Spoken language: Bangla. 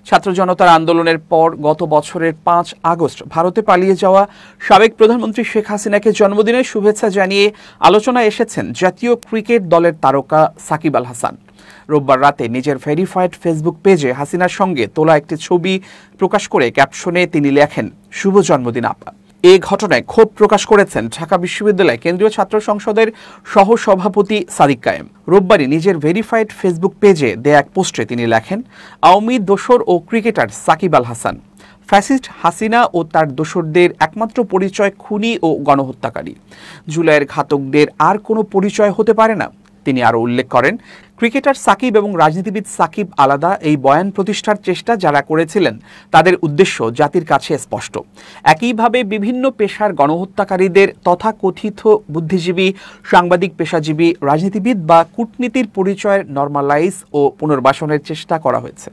ছাত্র জনতার আন্দোলনের পর গত বছরের ৫ আগস্ট ভারতে পালিয়ে যাওয়া সাবেক প্রধানমন্ত্রী শেখ হাসিনাকে জন্মদিনের শুভেচ্ছা জানিয়ে আলোচনায় এসেছেন জাতীয় ক্রিকেট দলের তারকা সাকিব আল হাসান। রোববার রাতে নিজের ভেরিফাইড ফেসবুক পেজে হাসিনার সঙ্গে তোলা একটি ছবি প্রকাশ করে ক্যাপশনে তিনি লেখেন, শুভ জন্মদিন আপা। এ ঘটনায় ক্ষোভ প্রকাশ করেছেন ঢাকা বিশ্ববিদ্যালয় কেন্দ্রীয় ছাত্র সংসদের সহসভাপতি সাদিক কায়েম। রোববারই নিজের ভেরিফাইড ফেসবুক পেজে দেয়া এক পোস্টে তিনি লেখেন, আওয়ামী দোসর ও ক্রিকেটার সাকিব আল হাসান। ফ্যাসিস্ট হাসিনা ও তার দোসরদের একমাত্র পরিচয় খুনি ও গণহত্যাকারী। জুলাইয়ের ঘাতকদের আর কোনো পরিচয় হতে পারে না। তিনি আরও উল্লেখ করেন, ক্রিকেটার সাকিব এবং রাজনীতিবিদ সাকিব আলাদা। এই বয়ান প্রতিষ্ঠার চেষ্টা যারা করেছিলেন তাদের উদ্দেশ্য জাতির কাছে স্পষ্ট। একইভাবে বিভিন্ন পেশার গণহত্যাকারীদের তথাকথিত বুদ্ধিজীবী, সাংবাদিক পেশাজীবী, রাজনীতিবিদ বা কূটনীতির পরিচয়ের নরমালাইজ ও পুনর্বাসনের চেষ্টা করা হয়েছে।